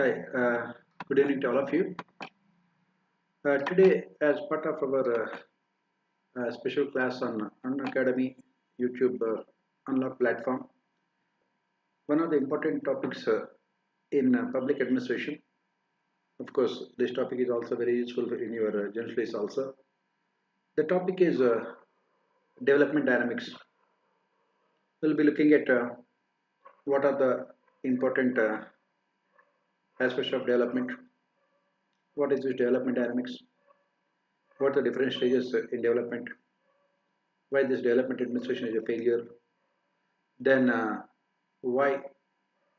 Hi, good evening to all of you. Today, as part of our special class on Unacademy YouTube Unlock platform, one of the important topics in public administration. Of course, this topic is also very useful in your general studies also. The topic is development dynamics. We'll be looking at what are the important aspects of development. What is this development dynamics? What are the different stages in development? Why this development administration is a failure? Then why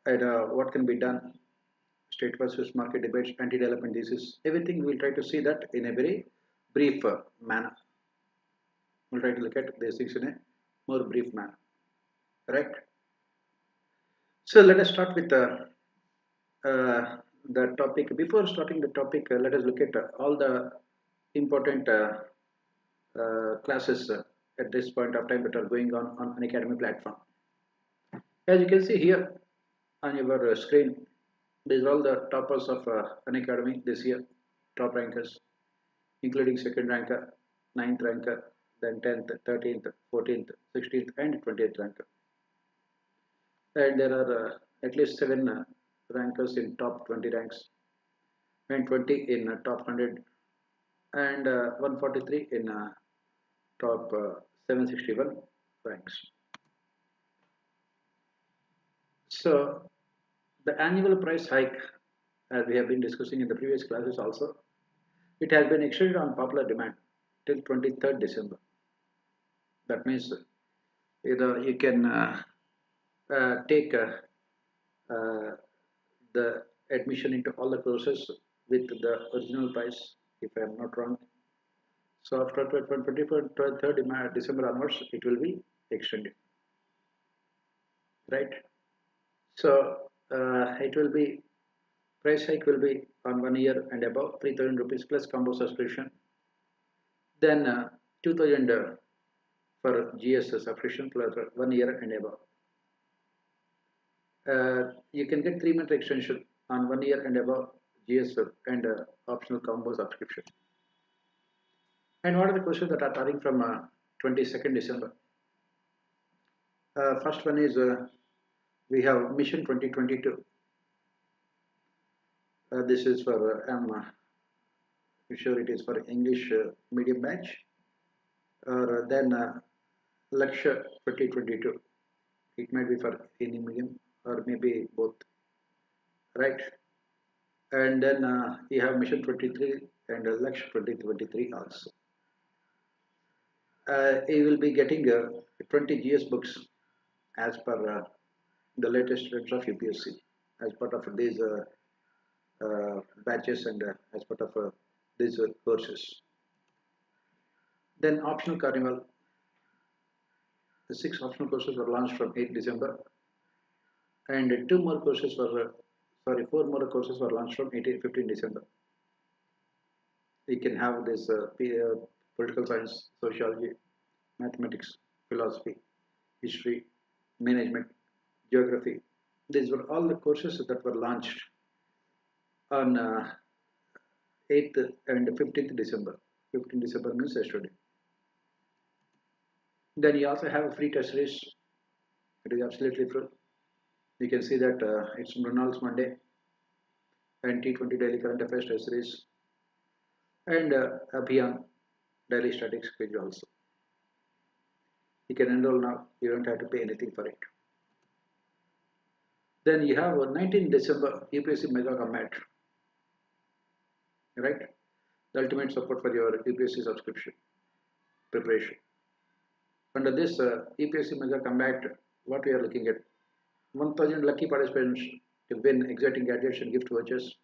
and what can be done? State versus market debates, anti-development thesis, everything we'll try to see that in a very brief manner. We'll try to look at these things in a more brief manner. Correct? So let us start with the topic. Before starting the topic, let us look at all the important classes at this point of time that are going on Unacademy platform. As you can see here on your screen, these are all the toppers of Unacademy this year, top rankers, including second ranker, 9th ranker, then 10th, 13th, 14th, 16th, and 20th ranker. And there are at least 7 rankers in top 20 ranks, and 20 in top 100, and 143 in top 761 ranks. So the annual price hike, as we have been discussing in the previous classes also, it has been extended on popular demand till 23rd December. That means you can take the admission into all the courses with the original price, if I am not wrong. So after 23rd December onwards, it will be extended, right? So it will be price hike will be on 1 year and above 3,000 rupees plus combo subscription. Then 2,000 for GS subscription plus 1 year and above. You can get 3-month extension on 1 year and above GS and optional combo subscription. And what are the questions that are starting from 22nd December? First one is we have Mission 2022. This is for I'm sure it is for English medium batch, or then Lakshya 2022. It might be for any medium or maybe both, right? And then you have Mission 23 and Lakshya 2023 also. You will be getting 20 GS books as per the latest trends of UPSC as part of these batches and as part of these courses. Then optional carnival. The 6 optional courses were launched from 8 December, and 4 more courses were launched from 15 December. You can have this political science, sociology, mathematics, philosophy, history, management, geography. These were all the courses that were launched on 8th and 15th December. 15th December means yesterday. Then you also have a free test series. It is absolutely free. You can see that it's Ronald's Monday and T20 Daily Current Affairs test series and Abhiyan Daily Statistics quiz also. You can enroll now. You don't have to pay anything for it. Then you have 19 December UPSC Mega Combat, right? The ultimate support for your UPSC subscription preparation. Under this UPSC Mega Combat, what we are looking at, 1,000 lucky participants will win exciting gadgets and gift vouchers,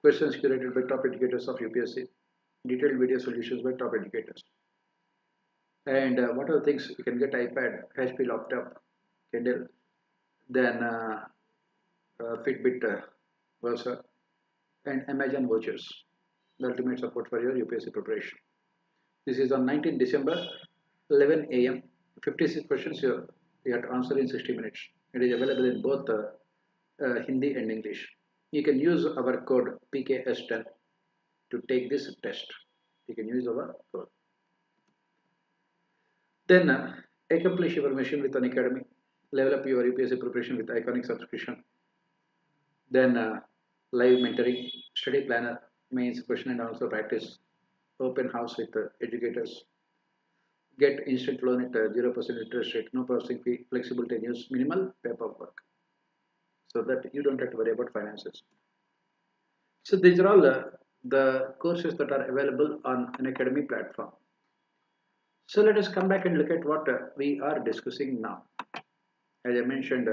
questions curated by top educators of UPSC, detailed video solutions by top educators. And what are the things you can get? iPad, HP laptop, Kindle, then Fitbit Versa, and Amazon vouchers. The ultimate support for your UPSC preparation. This is on 19 December, 11 a.m. 56 questions you have to answer in 60 minutes. It is available in both Hindi and English. you can use our code PKS10 to take this test. You can use our code. Then accomplish your mission with Unacademy. Level up your UPSC preparation with iconic subscription. Then live mentoring, study planner, means question and answer practice, open house with educators. Get instant loan at 0% interest rate, no processing fee, flexible tenures, minimal paperwork, so that you don't have to worry about finances. So these are all the courses that are available on an academy platform. So let us come back and look at what we are discussing now. As I mentioned,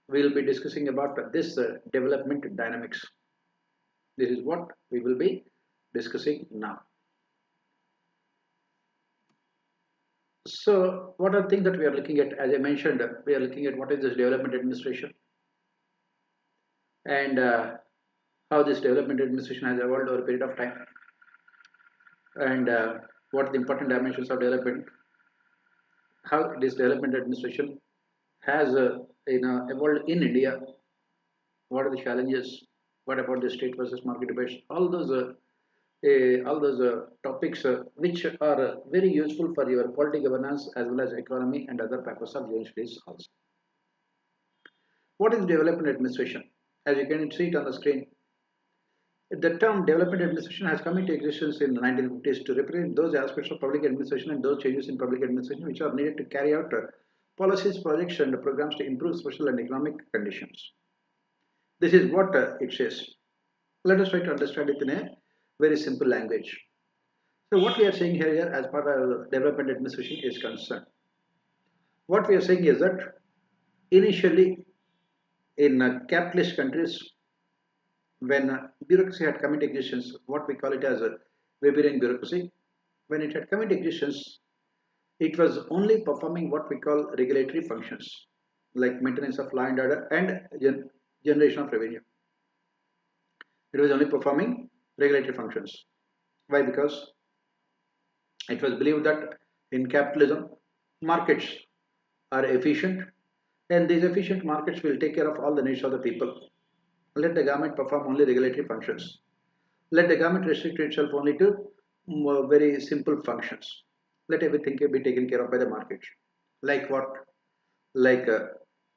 we will be discussing about this development dynamics. This is what we will be discussing now. So what are things that we are looking at? As I mentioned, we are looking at what is this development administration and how this development administration has evolved over a period of time, and what are the important dimensions of development, how this development administration has evolved in India, what are the challenges, what about the state versus market debates, all those topics which are very useful for your polity governance as well as economy and other purposes of your studies also. What is development administration? As you can see it on the screen, the term development administration has come into existence in the 1950s to represent those aspects of public administration and those changes in public administration which are needed to carry out policies, projects, and programs to improve social and economic conditions. This is what it says. Let us try to understand it in a very simple language. So what we are saying here as part of development administration is concerned. What we are saying is that initially in capitalist countries, when bureaucracy had come into existence, what we call it as a Weberian bureaucracy, when it had come into existence, it was only performing what we call regulatory functions, like maintenance of law and order and generation of revenue. It was only performing regulatory functions. Why? Because it was believed that in capitalism, markets are efficient, and these efficient markets will take care of all the needs of the people. Let the government perform only regulatory functions. Let the government restrict itself only to very simple functions. Let everything be taken care of by the market. Like what? Like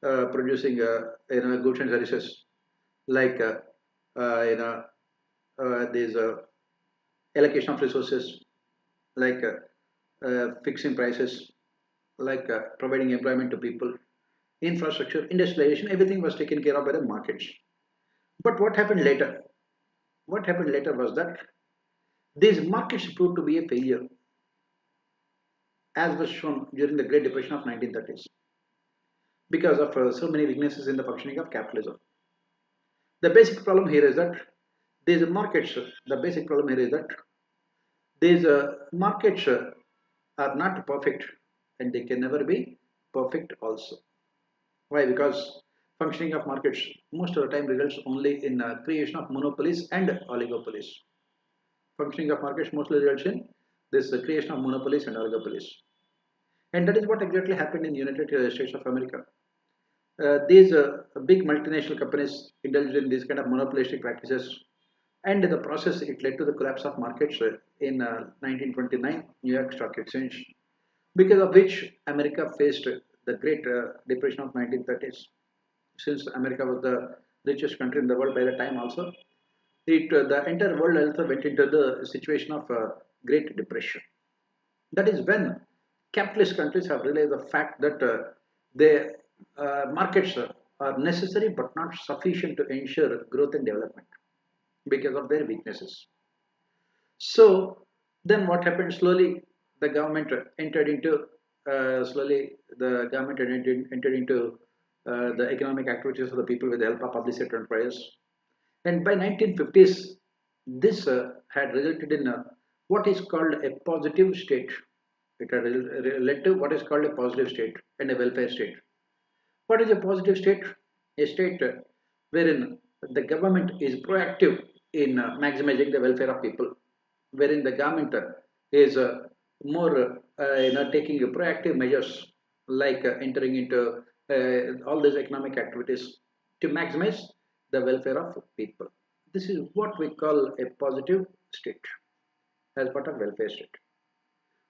producing goods and services. Like these allocation of resources. Like fixing prices. Like providing employment to people. Infrastructure, industrialization, everything was taken care of by the markets. But what happened later? What happened later was that these markets proved to be a failure, as was shown during the Great Depression of 1930s, because of so many weaknesses in the functioning of capitalism. The basic problem here is that these markets, the basic problem here is that these markets are not perfect, and they can never be perfect also. Why? Because functioning of markets most of the time results only in creation of monopolies and oligopolies. Functioning of markets mostly results in this creation of monopolies and oligopolies. And that is what exactly happened in the United States of America. These big multinational companies indulged in these kind of monopolistic practices, and in the process it led to the collapse of markets in 1929 New York Stock Exchange, because of which America faced the Great Depression of 1930s. Since America was the richest country in the world by the time also, the entire world also went into the situation of Great Depression. That is when capitalist countries have realized the fact that their markets are necessary but not sufficient to ensure growth and development because of their weaknesses. So then what happened? Slowly the government entered into the economic activities of the people with the help of public sector enterprises. And by 1950s, this had resulted in what is called a positive state. It had led to what is called a positive state and a welfare state. What is a positive state? A state wherein the government is proactive in maximizing the welfare of people, wherein the government is more taking proactive measures like entering into all these economic activities to maximize the welfare of people. This is what we call a positive state as part of welfare state.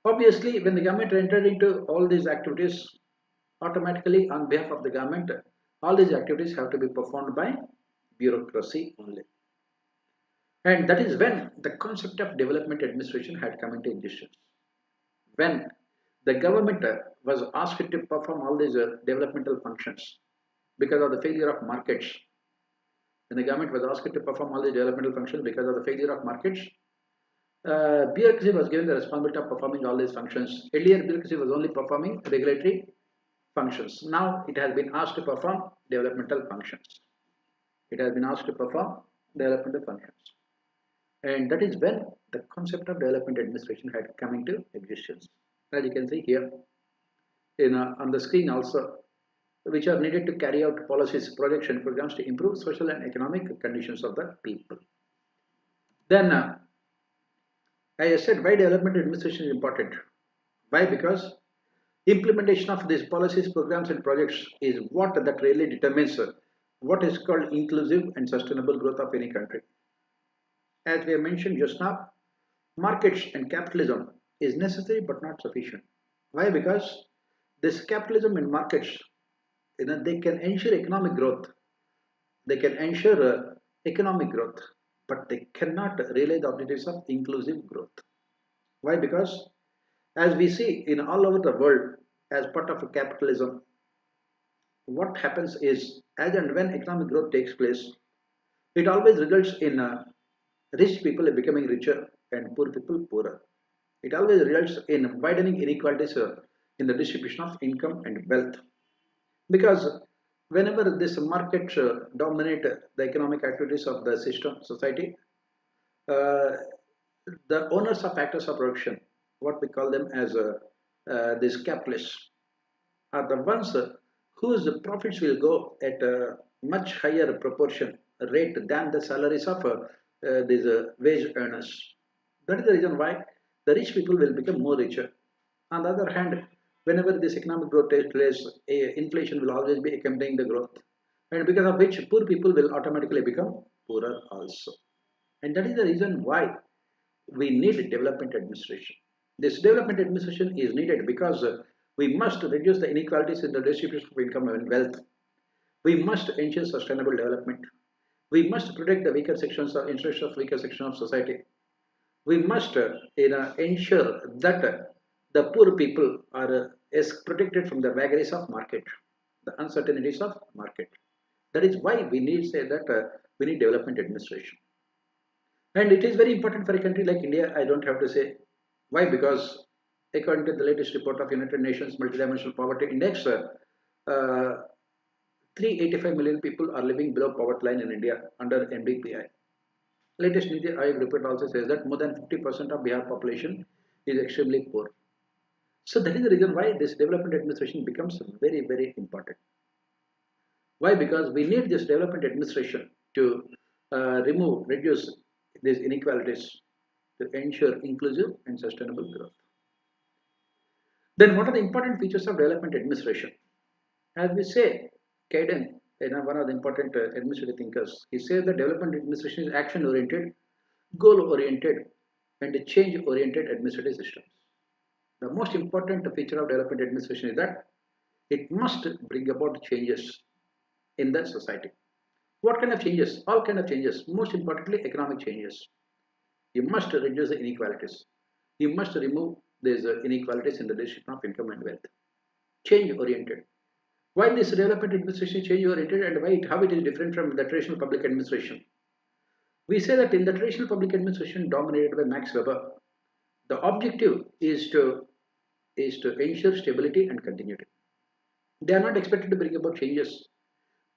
Obviously, when the government entered into all these activities, automatically on behalf of the government, all these activities have to be performed by bureaucracy only. And that is when the concept of development administration had come into existence. When the government was asked to perform all these developmental functions because of the failure of markets, when the government was asked to perform all the developmental functions because of the failure of markets, bureaucracy was given the responsibility of performing all these functions. Earlier, bureaucracy was only performing regulatory functions. Now, it has been asked to perform developmental functions. It has been asked to perform developmental functions. And that is when the concept of development administration had come into existence. As you can see here, on the screen also, which are needed to carry out policies, projects, and programs to improve social and economic conditions of the people. Then, I said why development administration is important. Why? Because implementation of these policies, programs, and projects is what that really determines what is called inclusive and sustainable growth of any country. As we have mentioned just now, markets and capitalism is necessary but not sufficient. Why? Because this capitalism and markets, they can ensure economic growth. They can ensure economic growth, but they cannot realize the objectives of inclusive growth. Why? Because as we see in all over the world, as part of capitalism, what happens is as and when economic growth takes place, it always results in rich people becoming richer and poor people poorer. It always results in widening inequalities in the distribution of income and wealth. Because whenever this market dominate the economic activities of the system, society, uh, the owners of factors of production, what we call them as these capitalists, are the ones whose profits will go at a much higher proportion rate than the salaries of these wage earners. That is the reason why the rich people will become more richer. On the other hand, whenever this economic growth takes place, inflation will always be accompanying the growth, and because of which poor people will automatically become poorer also. And that is the reason why we need development administration. This development administration is needed because we must reduce the inequalities in the distribution of income and wealth. We must ensure sustainable development. We must protect the weaker sections of interests of weaker section of society. We must ensure that the poor people are is protected from the vagaries of market, the uncertainties of market. That is why we need say that we need development administration. And it is very important for a country like India. I don't have to say why, because according to the latest report of United Nations Multidimensional Poverty Index, 385 million people are living below poverty line in India under MDPI. Latest Niti Aayog report also says that more than 50% of Bihar population is extremely poor. So that is the reason why this development administration becomes very, very important. Why? Because we need this development administration to reduce these inequalities to ensure inclusive and sustainable growth. Then what are the important features of development administration? As we say, Kaiden, one of the important administrative thinkers, he says that development administration is action-oriented, goal-oriented, and change-oriented administrative systems. The most important feature of development administration is that it must bring about changes in the society. What kind of changes? All kind of changes. Most importantly, economic changes. You must reduce the inequalities. You must remove these inequalities in the distribution of income and wealth. Change-oriented. Why this development administration is change-oriented and how it is different from the traditional public administration? We say that in the traditional public administration dominated by Max Weber, the objective is to ensure stability and continuity. They are not expected to bring about changes.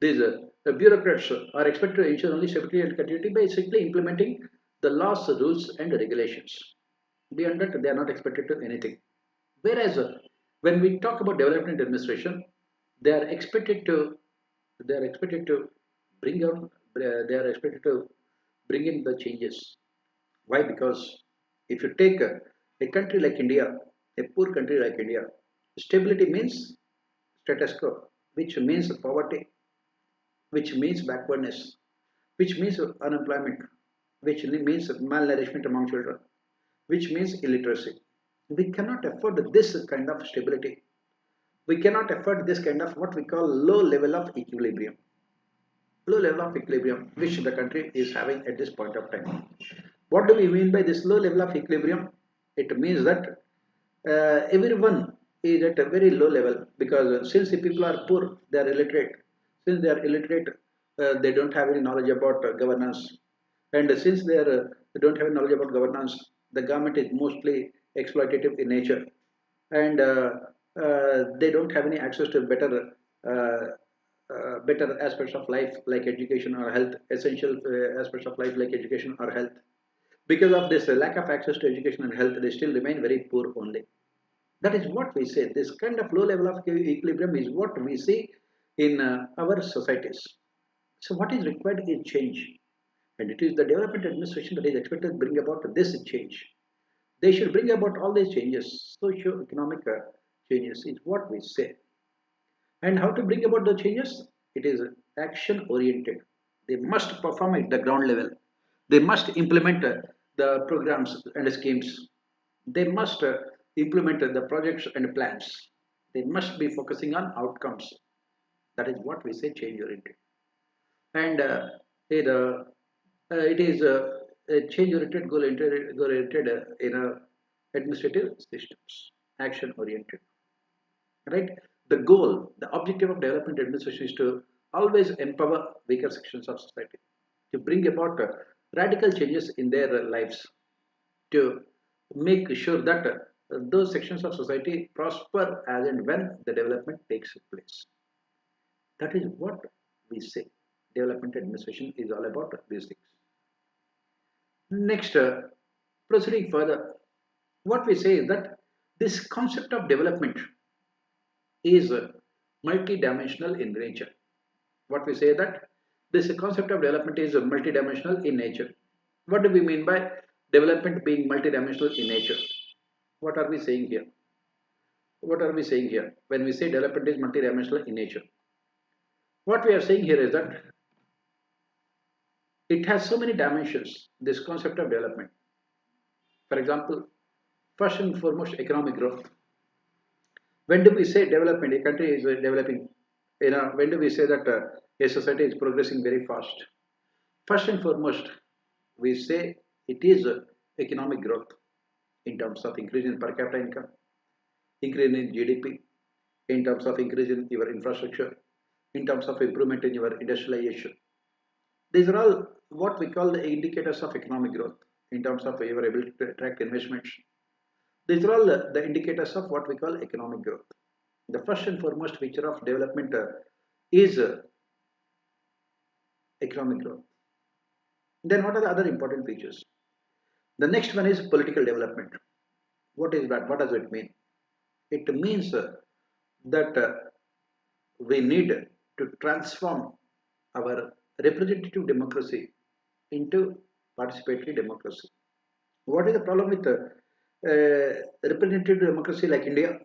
These bureaucrats are expected to ensure only stability and continuity by strictly implementing the laws, rules, and regulations. Beyond that, they are not expected to anything. Whereas, when we talk about development administration, they are expected to bring out they are expected to bring in the changes. Why? Because if you take a country like India, a poor country like India, stability means status quo, which means poverty, which means backwardness. which means unemployment, which means malnourishment among children, which means illiteracy. We cannot afford this kind of stability. We cannot afford this kind of what we call low level of equilibrium. Low level of equilibrium which the country is having at this point of time. What do we mean by this low level of equilibrium? It means that everyone is at a very low level, because since the people are poor, they are illiterate. Since they are illiterate, they don't have any knowledge about governance. And since they don't have knowledge about governance, the government is mostly exploitative in nature. And they don't have any access to better aspects of life like education or health, essential aspects of life like education or health. Because of this lack of access to education and health, they still remain very poor only. That is what we say. This kind of low level of equilibrium is what we see in our societies. So what is required is change. And it is the development administration that is expected to bring about this change. They should bring about all these changes, socio-economic changes is what we say. And how to bring about the changes? It is action oriented. They must perform at the ground level. They must implement the programs and schemes. They must implement the projects and plans. They must be focusing on outcomes. That is what we say change oriented. And it is a change oriented, goal oriented in administrative systems, action oriented. Right? The goal, the objective of development administration is to always empower weaker sections of society, to bring about radical changes in their lives, to make sure that those sections of society prosper as and when the development takes place. That is what we say. Development administration is all about these things. Next, proceeding further, what we say is that this concept of development is multidimensional in nature. What we say that this concept of development is multidimensional in nature. What do we mean by development being multidimensional in nature? What are we saying here? What are we saying here when we say development is multidimensional in nature? What we are saying here is that it has so many dimensions, this concept of development. For example, first and foremost, economic growth. When do we say development? A country is developing. When do we say that a society is progressing very fast? First and foremost, we say it is economic growth in terms of increase in per capita income, increase in GDP, in terms of increase in your infrastructure, in terms of improvement in your industrialization. These are all what we call the indicators of economic growth in terms of your ability to attract investments. These are all the indicators of what we call economic growth. The first and foremost feature of development is economic growth. Then what are the other important features? The next one is political development. What is that? What does it mean? It means that we need to transform our representative democracy into participatory democracy. What is the problem with representative democracy like India?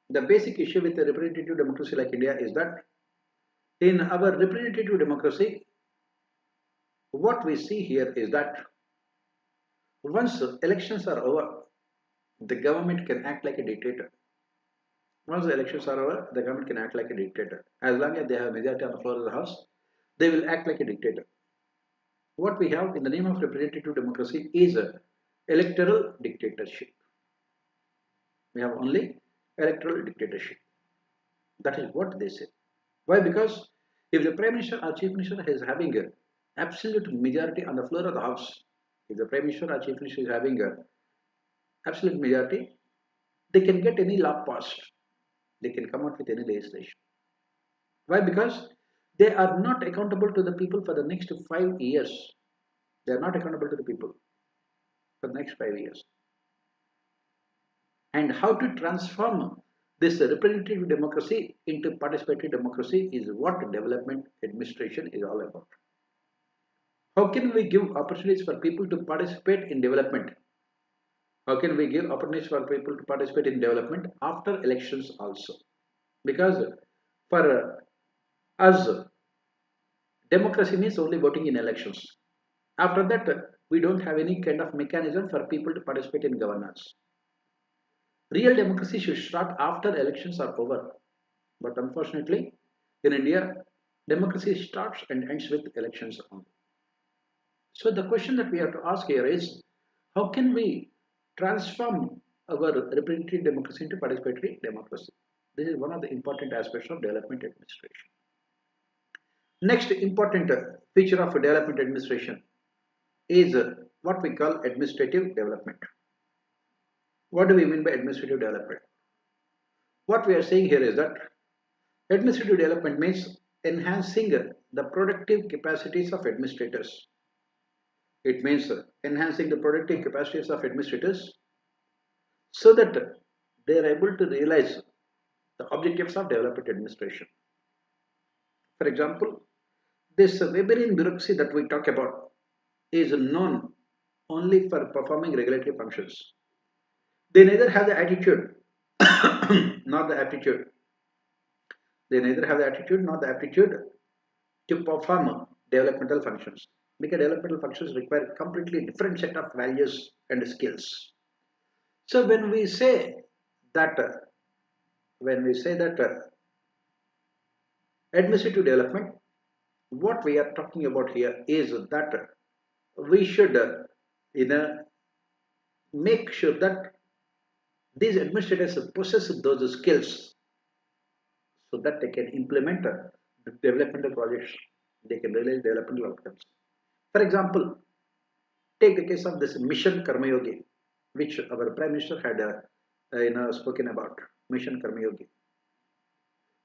The basic issue with a representative democracy like India is that in our representative democracy, what we see here is that once elections are over, the government can act like a dictator. Once the elections are over, the government can act like a dictator. As long as they have a majority on the floor of the house, they will act like a dictator. What we have in the name of representative democracy is a electoral dictatorship. We have only electoral dictatorship. That is what they say. Why? Because if the Prime Minister or Chief Minister is having an absolute majority on the floor of the house, if the Prime Minister or Chief Minister is having an absolute majority, they can get any law passed. They can come out with any legislation. Why? Because they are not accountable to the people for the next 5 years. They are not accountable to the people for the next 5 years. And how to transform this representative democracy into participatory democracy is what development administration is all about. How can we give opportunities for people to participate in development? How can we give opportunities for people to participate in development after elections also? Because for us, Democracy means only voting in elections. After that, we don't have any kind of mechanism for people to participate in governance. Real democracy should start after elections are over. But unfortunately, in India, democracy starts and ends with elections only. So the question that we have to ask here is, how can we transform our representative democracy into participatory democracy? This is one of the important aspects of development administration. Next important feature of development administration is what we call administrative development. What do we mean by administrative development? What we are saying here is that administrative development means enhancing the productive capacities of administrators. It means enhancing the productive capacities of administrators so that they are able to realize the objectives of development administration. For example, this Weberian bureaucracy that we talk about is known only for performing regulatory functions. They neither have the attitude nor the aptitude. They neither have the attitude nor the aptitude to perform developmental functions, because developmental functions require a completely different set of values and skills. So when we say that administrative development, what we are talking about here is that we should make sure that these administrators possess those skills so that they can implement the developmental projects, they can realize developmental outcomes. For example, take the case of this Mission Karmayogi, which our Prime Minister had spoken about. Mission Karmayogi.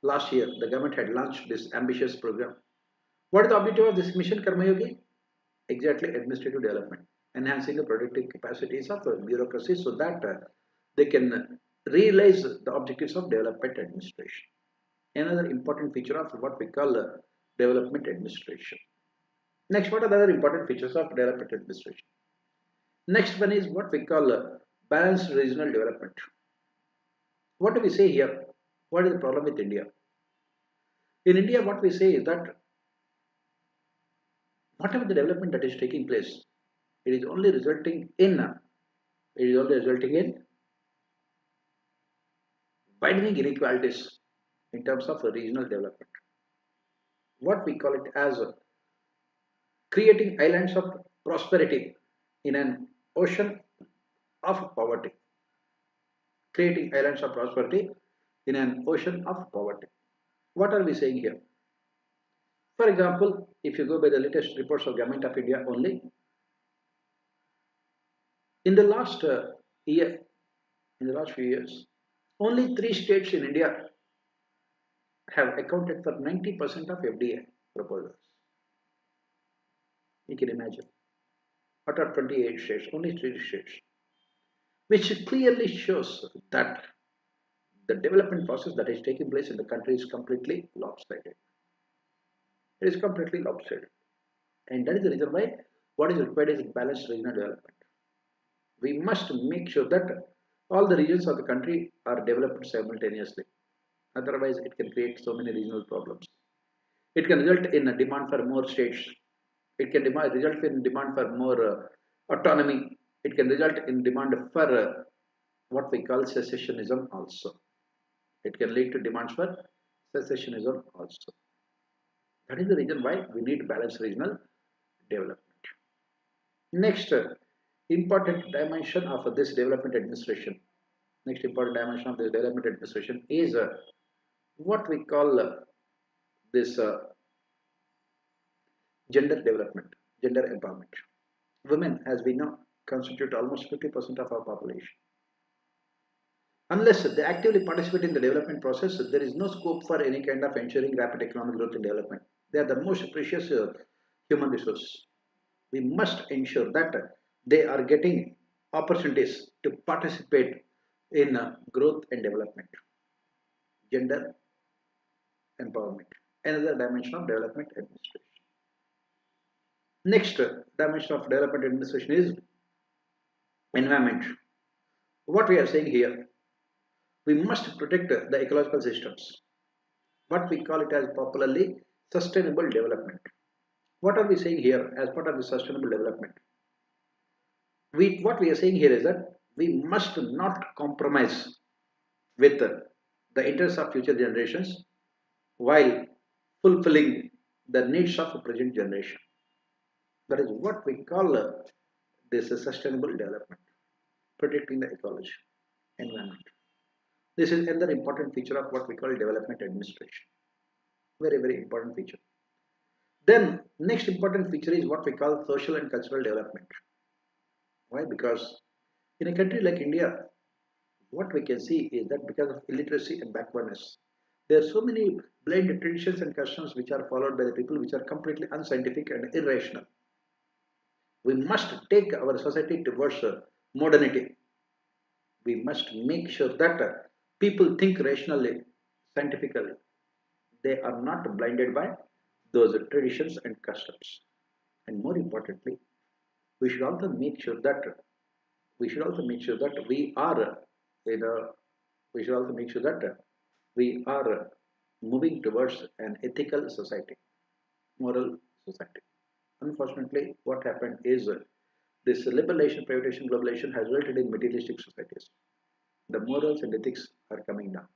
Last year, the government had launched this ambitious program. What is the objective of this Mission Karmayogi? Exactly, administrative development, enhancing the productive capacities of bureaucracy so that they can realize the objectives of development administration. Another important feature of what we call development administration. Next, what are the other important features of development administration? Next one is what we call balanced regional development. What do we say here? What is the problem with India? In India, what we say is that whatever the development that is taking place, it is only resulting in widening inequalities in terms of regional development. What we call it as creating islands of prosperity in an ocean of poverty. Creating islands of prosperity in an ocean of poverty. What are we saying here? For example, if you go by the latest reports of Government of India only, in the last year, in the last few years, only 3 states in India have accounted for 90% of FDI proposals. You can imagine. Out of 28 states, only 3 states, which clearly shows that the development process that is taking place in the country is completely lopsided. It is completely lopsided. And that is the reason why what is required is balanced regional development. We must make sure that all the regions of the country are developed simultaneously. Otherwise, it can create so many regional problems. It can result in a demand for more states. It can result in demand for more autonomy. It can result in demand for what we call secessionism also. It can lead to demands for secessionism also. That is the reason why we need balanced regional development. Next important dimension of this development administration. Next important dimension of this development administration is what we call this gender development, gender empowerment. Women, as we know, constitute almost 50% of our population. Unless they actively participate in the development process, there is no scope for any kind of ensuring rapid economic growth and development. They are the most precious human resource. We must ensure that they are getting opportunities to participate in growth and development. Gender empowerment, another dimension of development administration. Next dimension of development administration is environment. What we are saying here, we must protect the ecological systems. What we call it as popularly sustainable development. What are we saying here as part of the sustainable development? What we are saying here is that we must not compromise with the interests of future generations while fulfilling the needs of the present generation. That is what we call this sustainable development, protecting the ecology, environment. This is another important feature of what we call development administration. Very, very important feature. Then next important feature is what we call social and cultural development. Why? Because in a country like India, what we can see is that because of illiteracy and backwardness, there are so many blind traditions and customs which are followed by the people which are completely unscientific and irrational. We must take our society towards modernity. We must make sure that people think rationally, scientifically. They are not blinded by those traditions and customs. And more importantly, we should also make sure that we are you know we should also make sure that we are moving towards an ethical society, moral society. Unfortunately, what happened is this liberalization, privatization, globalization has resulted in materialistic societies. The morals and ethics are coming down.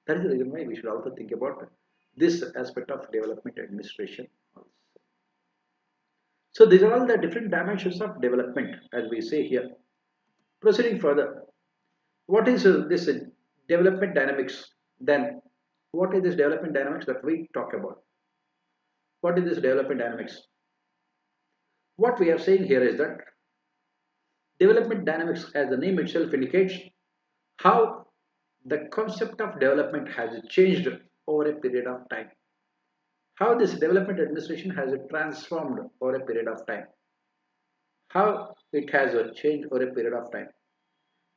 That is the reason why we should also think about this aspect of development administration also. So these are all the different dimensions of development, as we say here. Proceeding further, what is this development dynamics? Then, what is this development dynamics that we talk about? What is this development dynamics? What we are saying here is that development dynamics, as the name itself indicates, how the concept of development has changed over a period of time. How this development administration has transformed over a period of time. How it has changed over a period of time.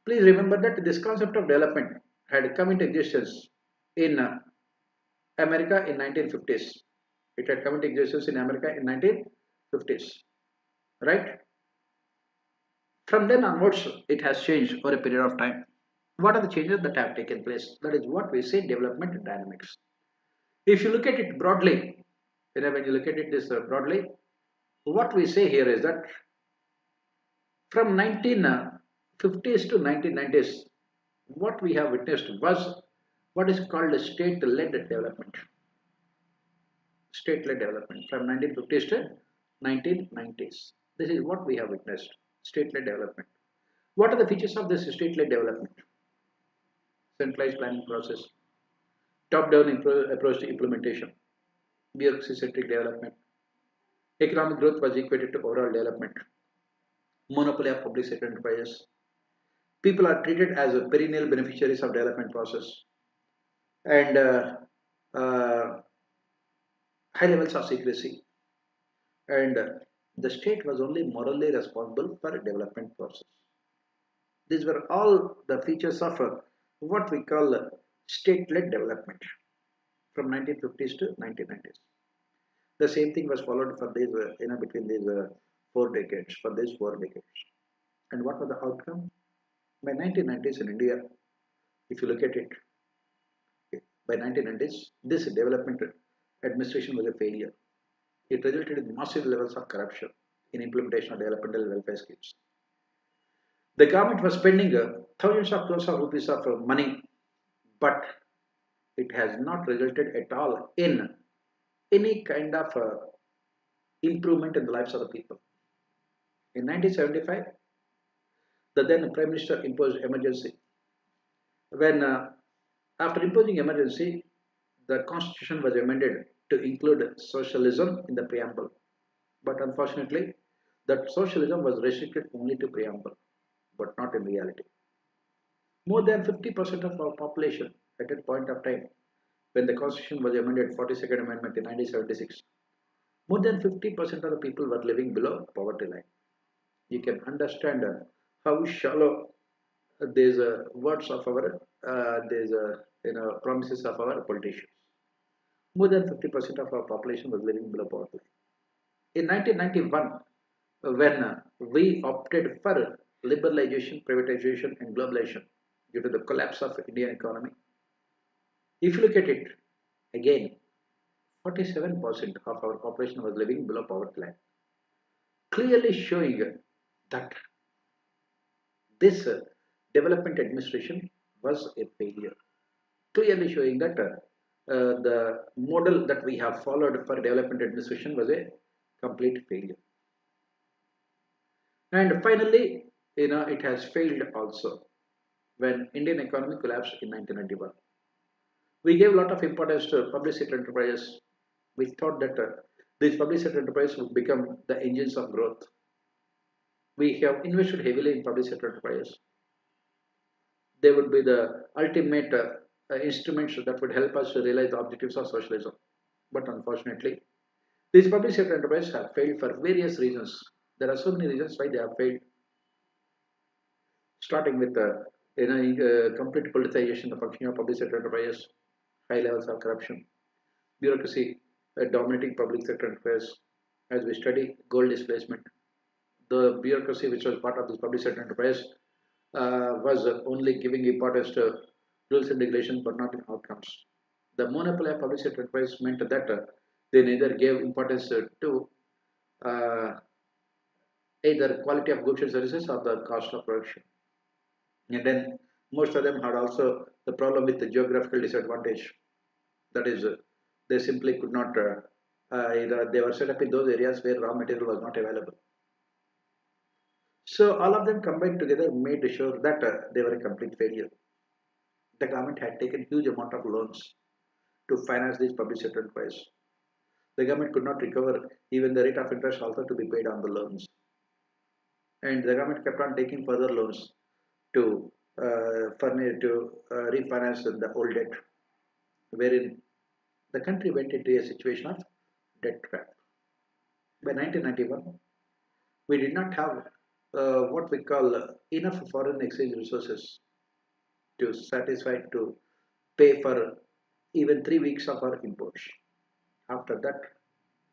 Please remember that this concept of development had come into existence in America in 1950s. It had come into existence in America in 1950s, right? From then onwards, it has changed over a period of time. What are the changes that have taken place? That is what we say development dynamics. If you look at it broadly, when you look at it this broadly, what we say here is that from 1950s to 1990s, what we have witnessed was what is called state-led development. State-led development from 1950s to 1990s. This is what we have witnessed, state-led development. What are the features of this state-led development? Centralized planning process, top-down approach to implementation, bureaucracy-centric development, economic growth was equated to overall development, monopoly of public sector enterprises, people are treated as perennial beneficiaries of development process, and high levels of secrecy, and the state was only morally responsible for development process. These were all the features of what we call state-led development from 1950s to 1990s. The same thing was followed for these, between these 4 decades, for these 4 decades. And what was the outcome? By 1990s in India, if you look at it, by 1990s, this development administration was a failure. It resulted in massive levels of corruption in implementation of developmental welfare schemes. The government was spending thousands of crores of rupees of money, but it has not resulted at all in any kind of improvement in the lives of the people. In 1975, the then Prime Minister imposed emergency. When after imposing emergency, the constitution was amended to include socialism in the preamble. But unfortunately, that socialism was restricted only to preamble, but not in reality. More than 50% of our population at that point of time, when the constitution was amended, 42nd Amendment in 1976, more than 50% of the people were living below poverty line. You can understand how shallow these words of our, these promises of our politicians. More than 50% of our population was living below poverty line. In 1991, when we opted for liberalization, privatization, and globalization due to the collapse of the Indian economy, if you look at it again, 47% of our population was living below poverty line, clearly showing that this development administration was a failure, clearly showing that the model that we have followed for development administration was a complete failure. And finally, it has failed also when Indian economy collapsed in 1991. We gave a lot of importance to public sector enterprises. We thought that these public sector enterprises would become the engines of growth. We have invested heavily in public sector enterprises. They would be the ultimate instruments that would help us to realize the objectives of socialism. But unfortunately, these public sector enterprises have failed for various reasons. There are so many reasons why they have failed, starting with complete politicization of the functioning of public sector enterprises, high levels of corruption, bureaucracy, dominating public sector enterprise. As we study gold displacement, the bureaucracy which was part of this public sector enterprise was only giving importance to rules and regulations but not in outcomes. The monopoly of public sector enterprise meant that they neither gave importance to uh, either quality of goods and services or the cost of production. And then most of them had also the problem with the geographical disadvantage. That is, they simply could not, either they were set up in those areas where raw material was not available. So all of them combined together made sure that they were a complete failure. The government had taken huge amount of loans to finance these public sector enterprises. The government could not recover even the rate of interest also to be paid on the loans. And the government kept on taking further loans to refinance the old debt, wherein the country went into a situation of debt trap. By 1991, we did not have what we call enough foreign exchange resources to satisfy to pay for even 3 weeks of our imports. After that,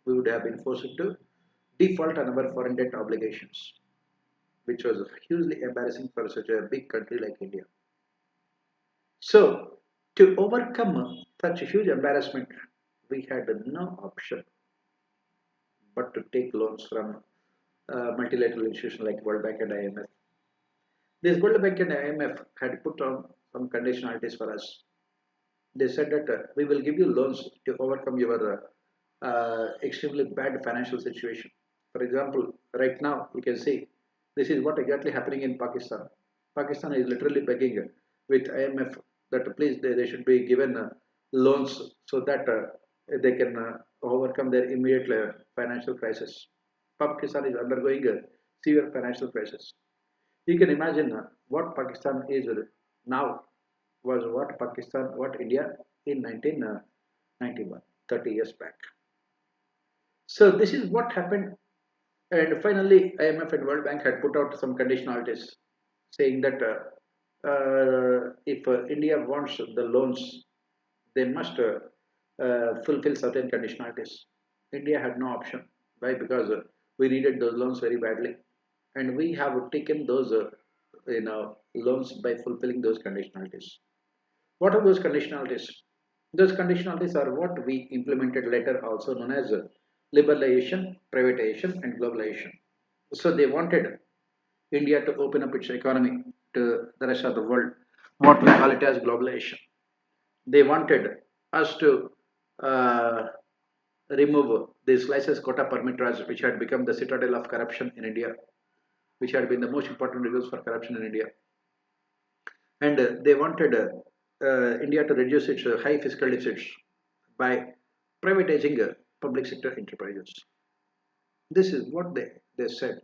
we would have been forced to default on our foreign debt obligations, which was hugely embarrassing for such a big country like India. So, to overcome such a huge embarrassment, we had no option but to take loans from multilateral institutions like World Bank and IMF. This World Bank and IMF had put on some conditionalities for us. They said that we will give you loans to overcome your extremely bad financial situation. For example, right now we can see this is what exactly happening in Pakistan. Pakistan is literally begging with IMF that please they should be given loans so that they can overcome their immediate financial crisis. Pakistan is undergoing a severe financial crisis. You can imagine what Pakistan is now was what India in 1991, 30 years back. So this is what happened, and finally IMF and World Bank had put out some conditionalities saying that if India wants the loans, they must fulfill certain conditionalities. India had no option. Why? Because we needed those loans very badly, and we have taken those loans by fulfilling those conditionalities. What are those conditionalities? Those conditionalities are what we implemented later, also known as liberalization, privatization, and globalization. So they wanted India to open up its economy to the rest of the world, what we call it as globalization. They wanted us to uh, remove this license quota permitters, which had become the citadel of corruption in India, which had been the most important reasons for corruption in India. And they wanted India to reduce its high fiscal deficits by privatizing public sector enterprises. This is what they said.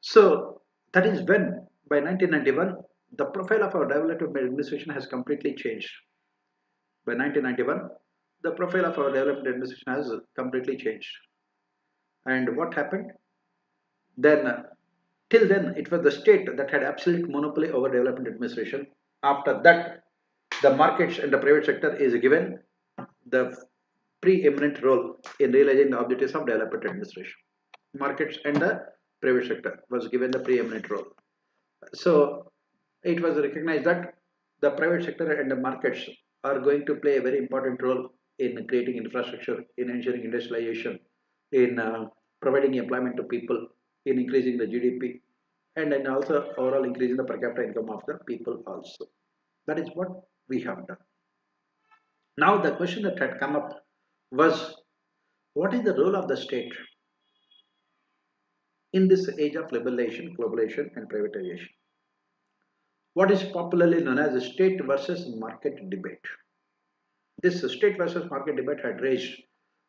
So that is when, by 1991, the profile of our development administration has completely changed. By 1991, the profile of our development administration has completely changed. And what happened? Then, till then, it was the state that had absolute monopoly over development administration. After that, the markets and the private sector is given the preeminent role in realizing the objectives of development administration. Markets and the private sector was given the preeminent role. So it was recognized that the private sector and the markets are going to play a very important role in creating infrastructure, in ensuring industrialization, in providing employment to people, in increasing the GDP, and then also overall increasing the per capita income of the people also. That is what we have done. Now the question that had come up was, what is the role of the state in this age of liberalization, globalization and privatization? What is popularly known as the state versus market debate. This state versus market debate had raged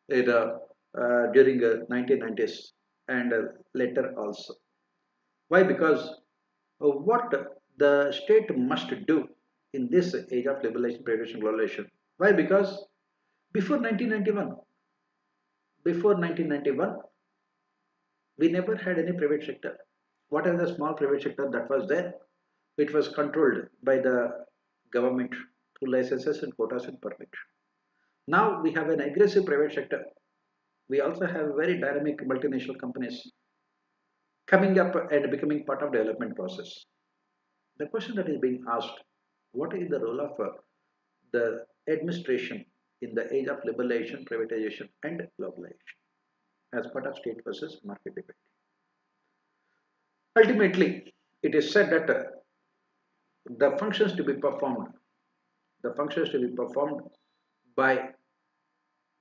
during the 1990s and later also. Why? Because what the state must do in this age of liberalization, privatization, globalization. Why? Because before 1991, before 1991, we never had any private sector. Whatever the small private sector that was there, it was controlled by the government through licenses and quotas and permit. Now we have an aggressive private sector. We also have very dynamic multinational companies coming up and becoming part of development process. The question that is being asked, what is the role of the administration in the age of liberalization, privatization and globalization as part of state versus market debate? Ultimately, it is said that the functions to be performed, by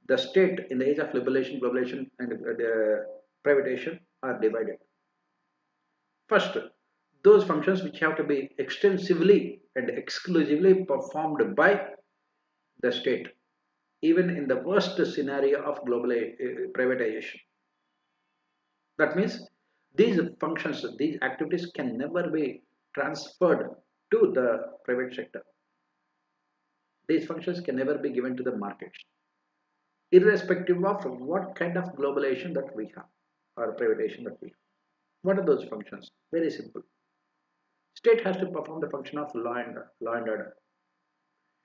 the state in the age of liberalization, globalization and privatization are divided. First, those functions which have to be extensively and exclusively performed by the state, even in the worst scenario of global privatization. That means these functions, these activities can never be transferred to the private sector. These functions can never be given to the markets, irrespective of what kind of globalization that we have or privatization that we have. What are those functions? Very simple. State has to perform the function of law and order.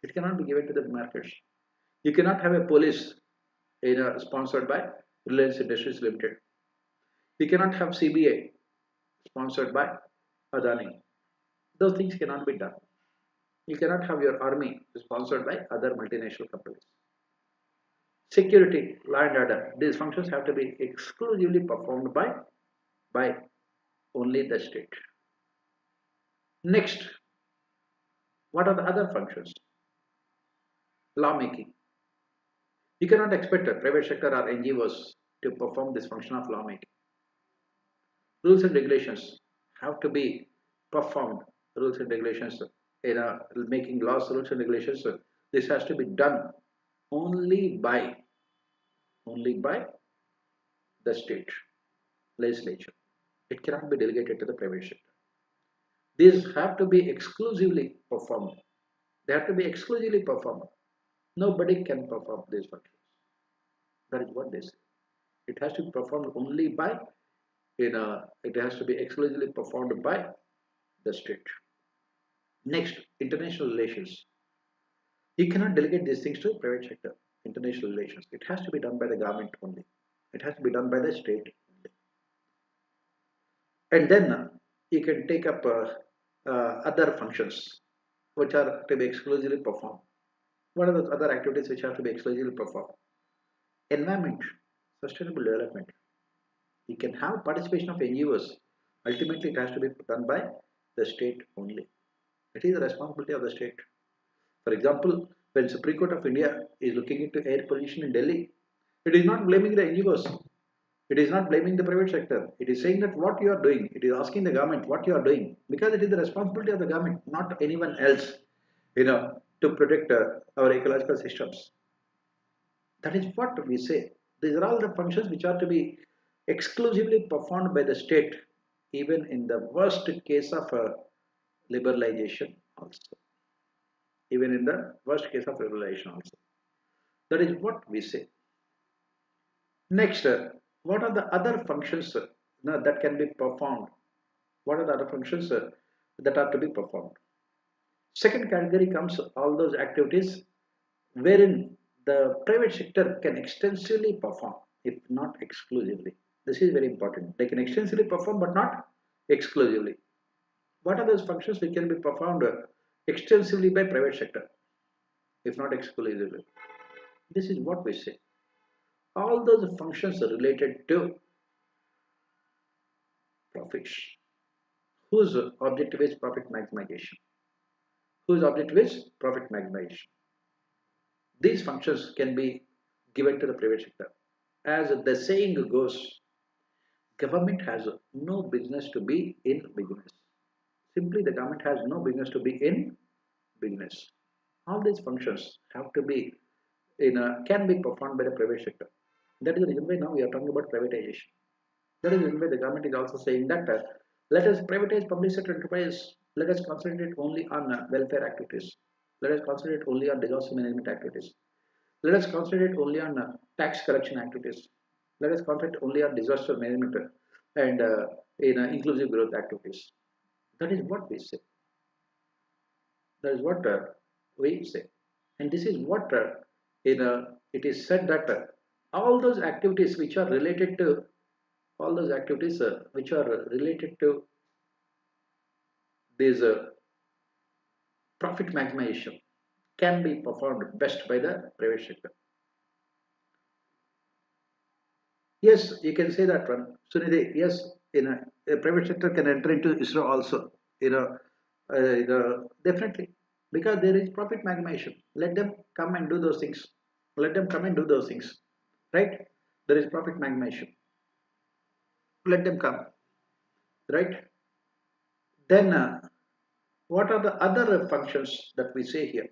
It cannot be given to the markets. You cannot have a police sponsored by Reliance Industries Limited. You cannot have CBI sponsored by Adani. Those things cannot be done. You cannot have your army sponsored by other multinational companies. Security, law and order, these functions have to be exclusively performed by only the state. Next, what are the other functions? Lawmaking. You cannot expect a private sector or NGOs to perform this function of lawmaking. Rules and regulations have to be performed. Rules and regulations, making laws, rules and regulations, this has to be done only by the state legislature. It cannot be delegated to the private sector. These have to be exclusively performed. They have to be exclusively performed. Nobody can perform these functions. That is what they say. It has to be performed only by, it has to be exclusively performed by the state. Next, international relations. You cannot delegate these things to the private sector. International relations. It has to be done by the government only. It has to be done by the state only. And then you can take up other functions which are to be exclusively performed. What are the other activities which have to be exclusively performed? Environment, sustainable development. You can have participation of NGOs. Ultimately, it has to be done by the state only. It is the responsibility of the state. For example, when Supreme Court of India is looking into air pollution in Delhi, it is not blaming the NGOs. It is not blaming the private sector. It is saying that what you are doing, it is asking the government what you are doing, because it is the responsibility of the government, not anyone else, to protect our ecological systems. That is what we say. These are all the functions which are to be exclusively performed by the state, even in the worst case of liberalization also. Even in the worst case of liberalization also. That is what we say. Next, what are the other functions that can be performed? What are the other functions that are to be performed? Second category comes all those activities wherein the private sector can extensively perform, if not exclusively. This is very important. They can extensively perform but not exclusively. What are those functions which can be performed extensively by private sector, if not exclusively? This is what we say. All those functions are related to profits, whose objective is profit maximization. Whose objective is profit maximization. These functions can be given to the private sector. As the saying goes, government has no business to be in business. Simply, the government has no business to be in business. All these functions have to be can be performed by the private sector. That is the reason why now we are talking about privatization. That is the reason why the government is also saying that let us privatize public sector enterprise. Let us concentrate only on welfare activities. Let us concentrate only on disaster management activities. Let us concentrate only on tax collection activities. Let us concentrate only on disaster management and inclusive growth activities. That is what we say. That is what we say. And this is what it is said that all those activities which are related to this profit maximization can be performed best by the private sector. Yes, you can say that one, Sunidhi. Yes, a private sector can enter into ISRO also. Definitely, because there is profit maximization. Let them come and do those things. Let them come and do those things, right? There is profit maximization. Let them come, right? Then, what are the other functions that we say here?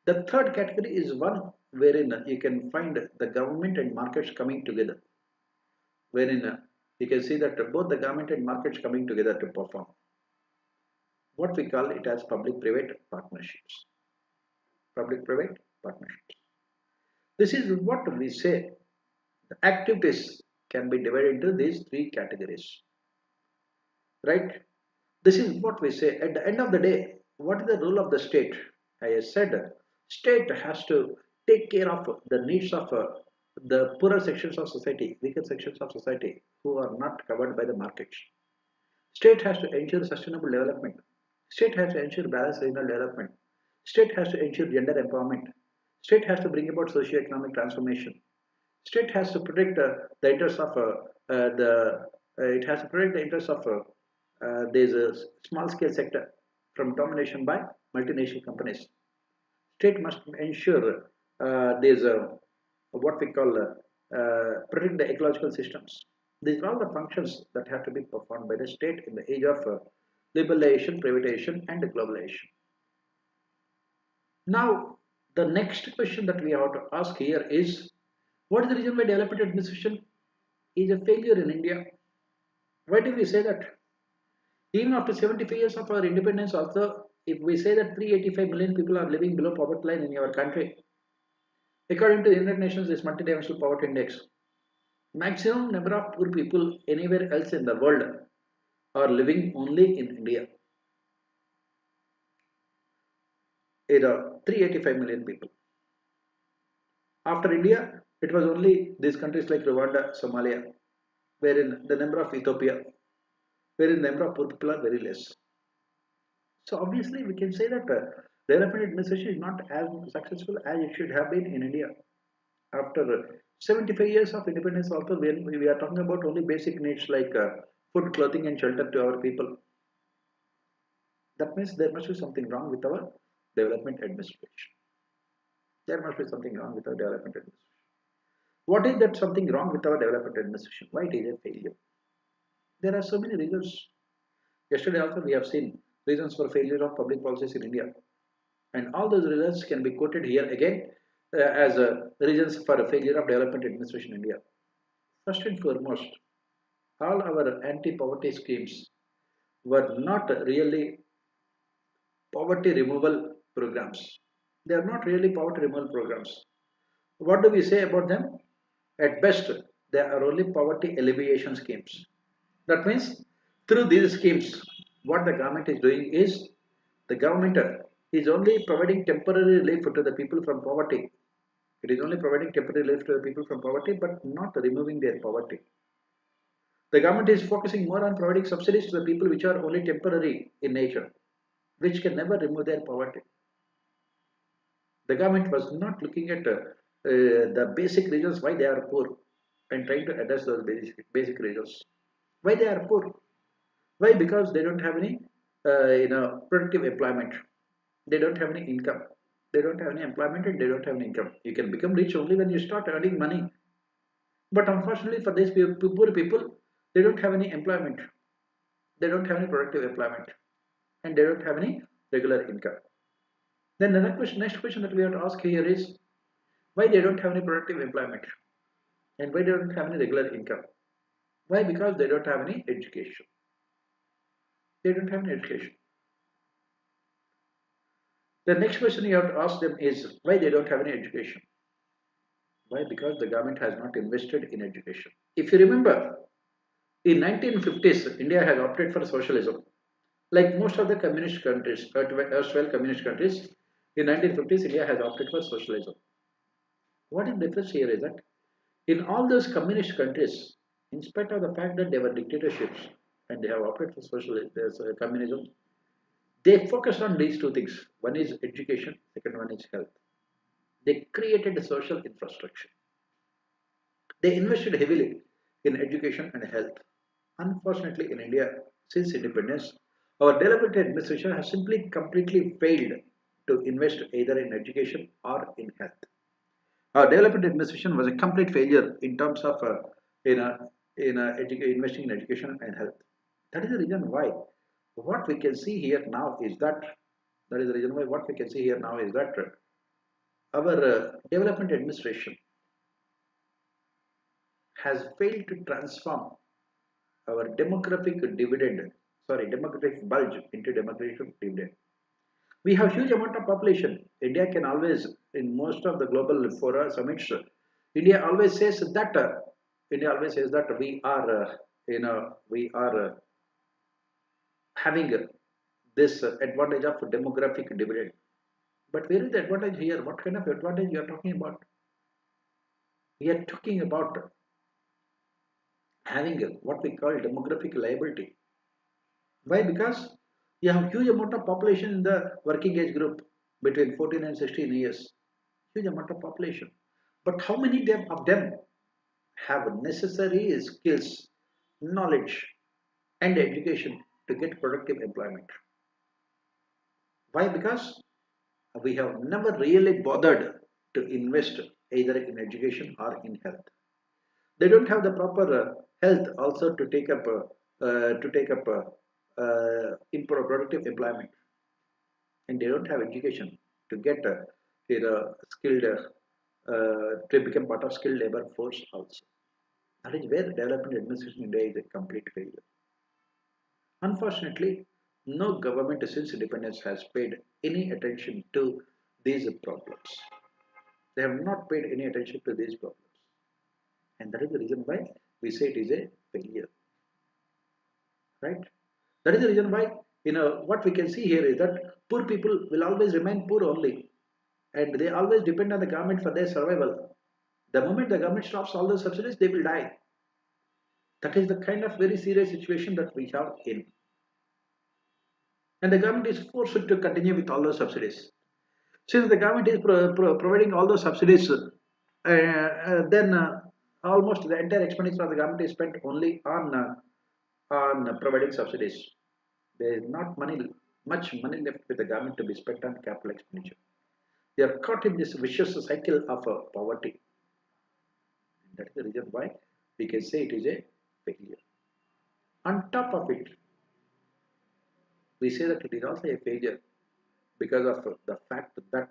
The third category is one wherein you can find the government and markets coming together, wherein you can see that both the government and markets coming together to perform what we call it as public-private partnerships. Public-private partnerships. This is what we say. The activities can be divided into these three categories, right? This is what we say. At the end of the day, what is the role of the state? I said, state has to take care of the needs of the poorer sections of society, weaker sections of society who are not covered by the markets. State has to ensure sustainable development. State has to ensure balanced regional development. State has to ensure gender empowerment. State has to bring about socio-economic transformation. State has to protect the interests of it has to protect the interests of there's a small scale sector from domination by multinational companies. State must ensure there's a what we call protect the ecological systems. These are all the functions that have to be performed by the state in the age of liberalization, privatization, and globalization. Now, the next question that we have to ask here is, what is the reason why development administration is a failure in India? Why do we say that? Even after 75 years of our independence also, if we say that 385 million people are living below poverty line in your country, according to the United Nations, this multidimensional poverty index, maximum number of poor people anywhere else in the world are living only in India. 385 million people. After India, it was only these countries like Rwanda, Somalia, wherein the number of Ethiopia, wherein the number of poor people are very less. So obviously, we can say that development administration is not as successful as it should have been in India. After 75 years of independence, also when we are talking about only basic needs like food, clothing, and shelter to our people. That means there must be something wrong with our development administration. There must be something wrong with our development administration. What is that something wrong with our development administration? Why it is a failure? There are so many reasons. Yesterday also we have seen reasons for failure of public policies in India. And all those reasons can be quoted here again as reasons for a failure of development administration in India. First and foremost, all our anti-poverty schemes were not really poverty removal programs. They are not really poverty removal programs. What do we say about them? At best, they are only poverty alleviation schemes. That means through these schemes, what the government is doing is the government is only providing temporary relief to the people from poverty. It is only providing temporary relief to the people from poverty, but not removing their poverty. The government is focusing more on providing subsidies to the people which are only temporary in nature, which can never remove their poverty. The government was not looking at the basic reasons why they are poor and trying to address those basic reasons. Why they are poor? Why? Because they don't have any productive employment. They don't have any income. They don't have any employment and they don't have any income. You can become rich only when you start earning money. But unfortunately for these poor people, they don't have any employment. They don't have any productive employment and they don't have any regular income. Then the next question that we have to ask here is why they don't have any productive employment and why they don't have any regular income. Why? Because they don't have any education. They don't have any education. The next question you have to ask them is why they don't have any education. Why? Because the government has not invested in education. If you remember, in 1950s, India has opted for socialism. Like most of the communist countries, erstwhile communist countries, in 1950s, India has opted for socialism. What is the difference here is that in all those communist countries, in spite of the fact that they were dictatorships and they have opted for communism, they focused on these two things. One is education, second one is health. They created a social infrastructure. They invested heavily in education and health. Unfortunately, in India, since independence, our development administration has simply completely failed to invest either in education or in health. Our development administration was a complete failure in terms of investing in education and health. That is the reason why what we can see here now is that our development administration has failed to transform our demographic bulge into demographic dividend. We have huge amount of population. India can always, in most of the global fora summits, India always says that we are having this advantage of demographic dividend. But where is the advantage here? What kind of advantage you are talking about? We are talking about having what we call demographic liability. Why? Because you have huge amount of population in the working age group between 14 and 16 years. Huge amount of population. But how many of them have necessary skills, knowledge, and education to get productive employment? Why? Because we have never really bothered to invest either in education or in health. They don't have the proper health also to take up productive employment, and they don't have education to get skilled to become part of skilled labor force also. That is where development administration in India is a complete failure. Unfortunately, no government since independence has paid any attention to these problems. They have not paid any attention to these problems. And that is the reason why we say it is a failure. Right? That is the reason why, what we can see here is that poor people will always remain poor only. And they always depend on the government for their survival. The moment the government stops all the subsidies, they will die. That is the kind of very serious situation that we have in. And the government is forced to continue with all those subsidies. Since the government is providing all those subsidies, then almost the entire expenditure of the government is spent only on providing subsidies. There is not much money left with the government to be spent on capital expenditure. They are caught in this vicious cycle of poverty. That is the reason why we can say it is a failure. On top of it, we say that it is also a failure because of the fact that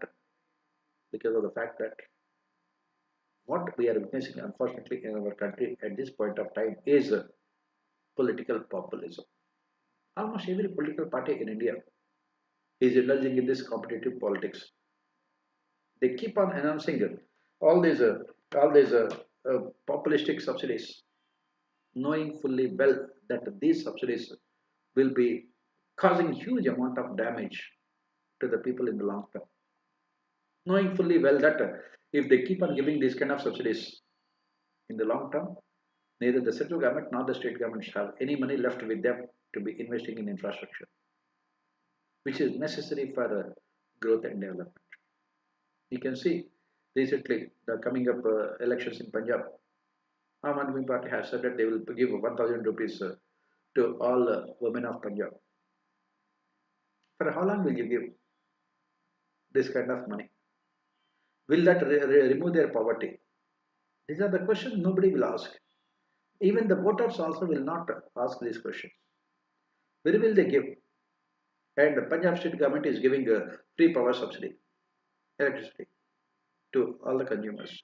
what we are witnessing, unfortunately, in our country at this point of time is political populism. Almost every political party in India is indulging in this competitive politics. They keep on announcing all these populistic subsidies, knowing fully well that these subsidies will be causing huge amount of damage to the people in the long term. Knowing fully well that if they keep on giving these kind of subsidies in the long term, neither the central government nor the state governments have any money left with them to be investing in infrastructure, which is necessary for growth and development. You can see recently the coming up elections in Punjab, Aam Aadmi Party has said that they will give 1,000 rupees to all women of Punjab. For how long will you give this kind of money? Will that remove their poverty? These are the questions nobody will ask. Even the voters also will not ask these questions. Where will they give? And the Punjab state government is giving a free power subsidy, electricity, to all the consumers.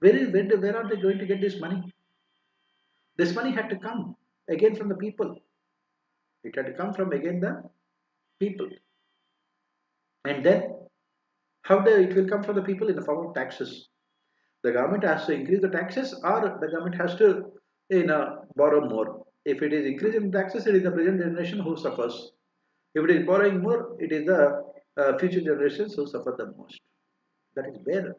Where are they going to get this money? This money had to come again from the people. It had to come from again the people. And then it will come from the people in the form of taxes. The government has to increase the taxes, or the government has to borrow more. If it is increasing taxes, it is the present generation who suffers. If it is borrowing more, it is the future generations who suffer the most. That is where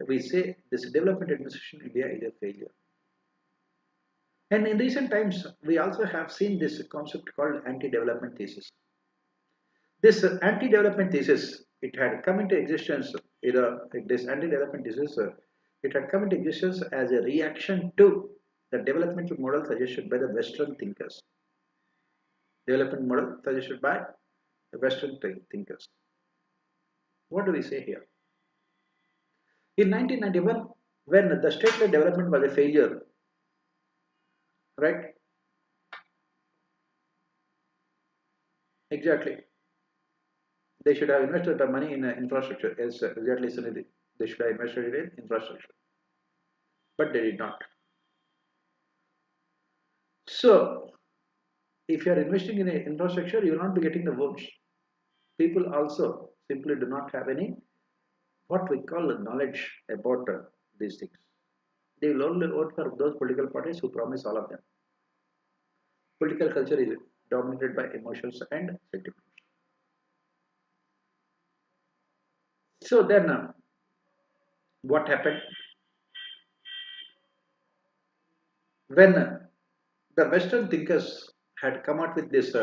we say this development administration in India is a failure. And in recent times, we also have seen this concept called anti-development thesis. This anti-development thesis, it had come into existence, this anti-development thesis, it had come into existence as a reaction to the developmental model suggested by the Western thinkers. Development model suggested by the Western thinkers. What do we say here? In 1991, when the stateled development was a failure, right? Exactly. They should have invested the money in infrastructure. Yes, exactly, Sunidhi. They should have invested it in infrastructure. But they did not. So, if you are investing in infrastructure, you will not be getting the votes. People also simply do not have any what we call knowledge about these things. They will only vote for those political parties who promise all of them. Political culture is dominated by emotions and sentiments. So then, what happened when the Western thinkers had come out with this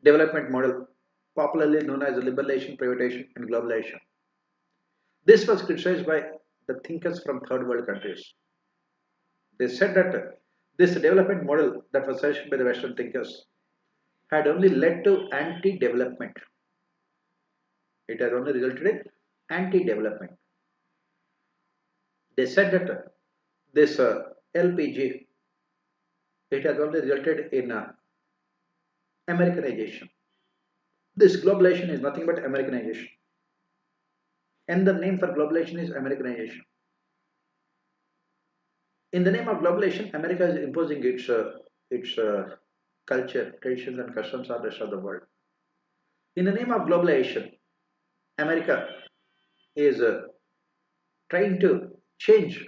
development model, popularly known as liberalization, privatization, and globalization? This was criticized by the thinkers from third world countries. They said that this development model that was suggested by the Western thinkers had only led to anti-development. It has only resulted in anti-development. They said that this LPG, it has only resulted in Americanization. This globalization is nothing but Americanization. And the name for globalization is Americanization. In the name of globalization, America is imposing its culture, traditions, and customs on the rest of the world. In the name of globalization, America is trying to change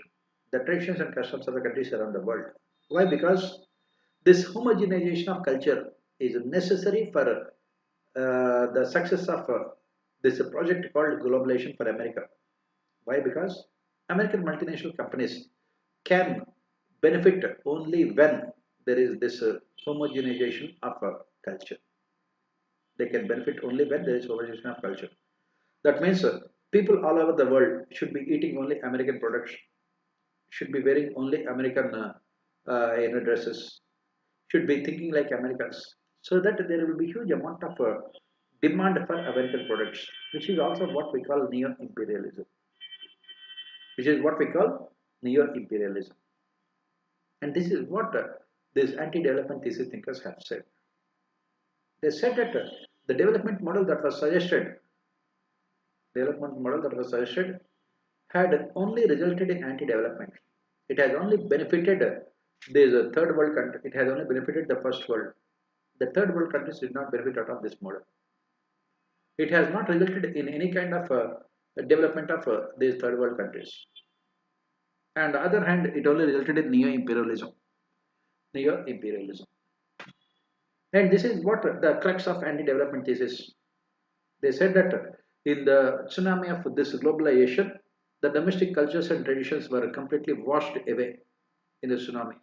the traditions and customs of the countries around the world. Why? Because this homogenization of culture is necessary for the success of this project called globalization for America. Why? Because American multinational companies can benefit only when there is this homogenization of culture. They can benefit only when there is homogenization of culture. That means people all over the world should be eating only American products, should be wearing only American dresses, should be thinking like Americans, so that there will be huge amount of demand for American products, which is also what we call neo-imperialism. Which is what we call neo-imperialism. And this is what these anti-development thesis thinkers have said. They said that the development model that was suggested had only resulted in anti-development. It has only benefited these third world countries. It has only benefited the first world. The third world countries did not benefit out of this model. It has not resulted in any kind of development of these third world countries. And on the other hand, it only resulted in neo-imperialism. Neo-imperialism. And this is what the crux of anti-development thesis. They said that in the tsunami of this globalization, the domestic cultures and traditions were completely washed away in the tsunami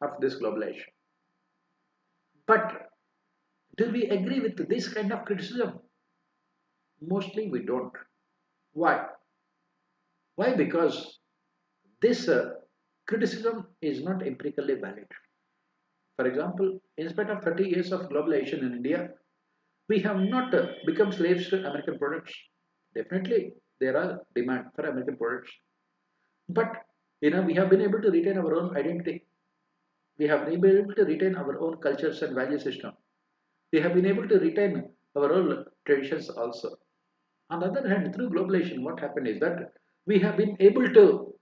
of this globalization. But do we agree with this kind of criticism? Mostly we don't. Why? Why? Because this criticism is not empirically valid. For example, in spite of 30 years of globalization in India, we have not become slaves to American products. Definitely, there are demand for American products, but we have been able to retain our own identity. We have been able to retain our own cultures and value system. We have been able to retain our own traditions also. On the other hand, through globalization, what happened is that we have been able to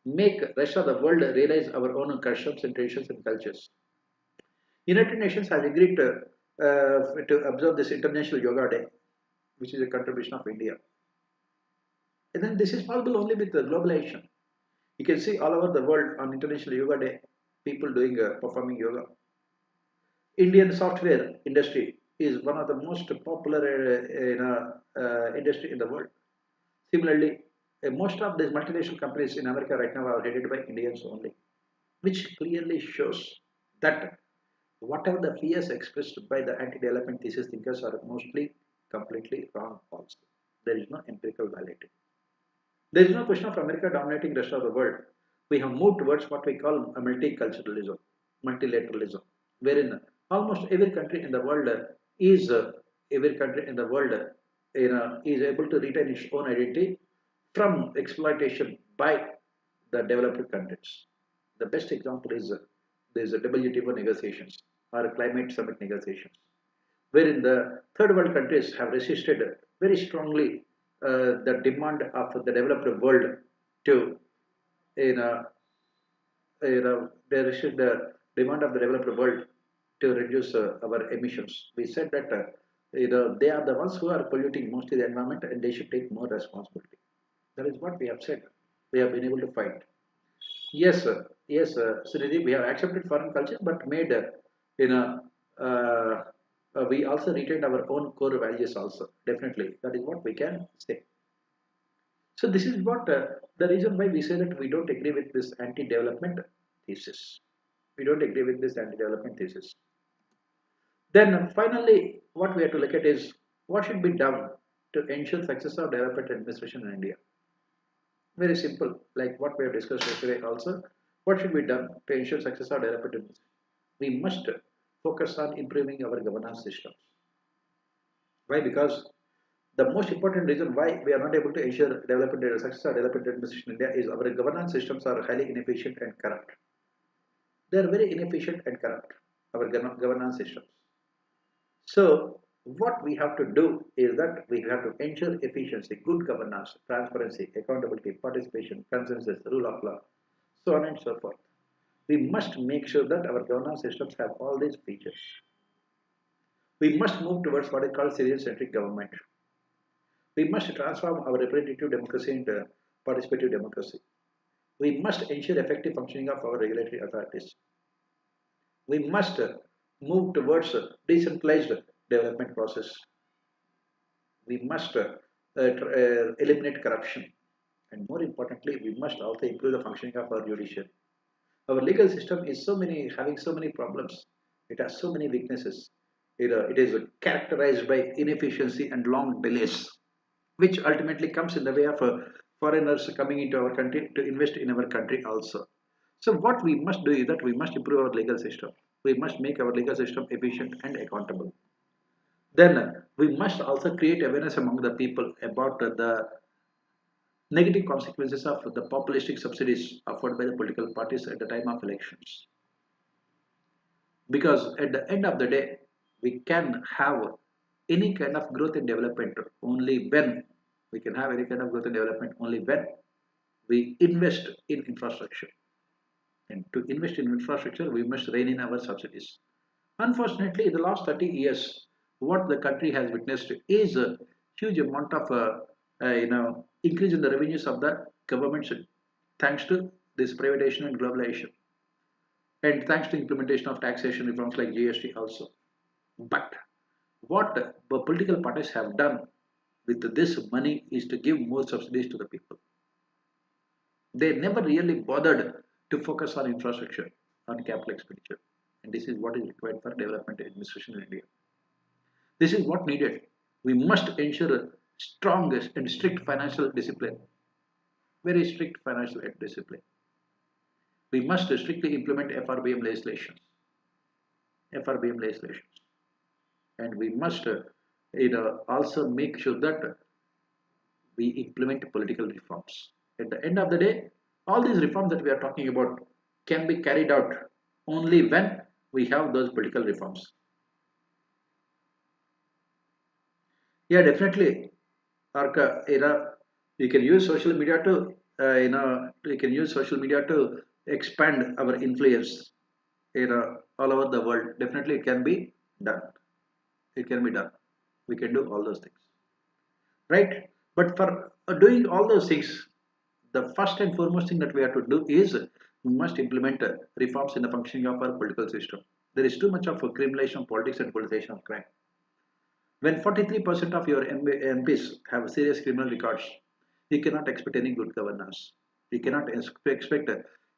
make rest of the world realize our own customs and traditions and cultures. United Nations has agreed to observe this International Yoga Day, which is a contribution of India. And then this is possible only with the globalization. You can see all over the world on International Yoga Day, people doing performing yoga. Indian software industry is one of the most popular industry in the world. Similarly, most of these multinational companies in America right now are headed by Indians only, which clearly shows that whatever the fears expressed by the anti-development thesis thinkers are mostly completely wrong also. There is no empirical validity. There is no question of America dominating the rest of the world. We have moved towards what we call a multiculturalism, multilateralism, wherein almost every country in the world is every country in the world is able to retain its own identity from exploitation by the developed countries. The best example is these WTO negotiations or climate summit negotiations, wherein the third world countries have resisted very strongly the demand of the developed world to they resisted the demand of the developed world to reduce our emissions. We said that they are the ones who are polluting mostly the environment and they should take more responsibility. That is what we have said. We have been able to fight. Yes, Srinidhi, we have accepted foreign culture, but made we also retained our own core values also. Definitely, that is what we can say. So this is what the reason why we say that we don't agree with this anti-development thesis. We don't agree with this anti-development thesis. Then finally, what we have to look at is what should be done to ensure success of development administration in India. Very simple, like what we have discussed yesterday also. What should be done to ensure success of development administration? We must focus on improving our governance systems. Why? Because the most important reason why we are not able to ensure development success of development administration in India is our governance systems are highly inefficient and corrupt. They are very inefficient and corrupt, our governance systems. So what we have to do is that we have to ensure efficiency, good governance, transparency, accountability, participation, consensus, rule of law, so on and so forth. We must make sure that our governance systems have all these features. We must move towards what is called citizen-centric government. We must transform our representative democracy into participative democracy. We must ensure effective functioning of our regulatory authorities. We must move towards a decentralized development process. We must eliminate corruption. And more importantly, we must also improve the functioning of our judiciary. Our legal system is having so many problems. It has so many weaknesses. It is characterized by inefficiency and long delays, which ultimately comes in the way of foreigners coming into our country to invest in our country also. So what we must do is that we must improve our legal system. We must make our legal system efficient and accountable. Then we must also create awareness among the people about the negative consequences of the populistic subsidies offered by the political parties at the time of elections. Because at the end of the day, we can have any kind of growth and development only when we can have any kind of growth and development only when we invest in infrastructure. And to invest in infrastructure, we must rein in our subsidies. Unfortunately, in the last 30 years, what the country has witnessed is a huge amount of increase in the revenues of the government thanks to this privatization and globalization, and thanks to implementation of taxation reforms like GST also. But what the political parties have done with this money is to give more subsidies to the people. They never really bothered to focus on infrastructure, on capital expenditure. And this is what is required for development administration in India. This is what needed. We must ensure strongest and strict financial discipline, very strict financial discipline. We must strictly implement FRBM legislations, and we must also make sure that we implement political reforms. At the end of the day, all these reforms that we are talking about can be carried out only when we have those political reforms. Yeah, definitely. Arka, we can use social media to, we can use social media to expand our influence, all over the world. Definitely, it can be done. It can be done. We can do all those things, right? But for doing all those things, the first and foremost thing that we have to do is we must implement reforms in the functioning of our political system. There is too much of a criminalization of politics and politicization of crime. When 43% of your MPs have serious criminal records, you cannot expect any good governance. You cannot expect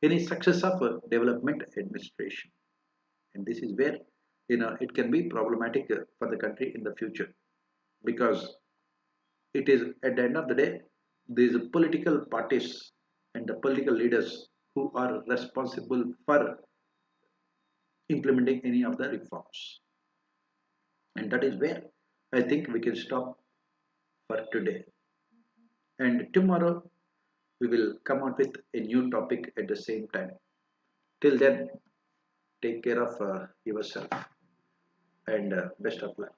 any success of development administration. And this is where it can be problematic for the country in the future, because it is at the end of the day these political parties and the political leaders who are responsible for implementing any of the reforms. And that is where I think we can stop for today. And tomorrow we will come out with a new topic at the same time. Till then, take care of yourself, and best of luck.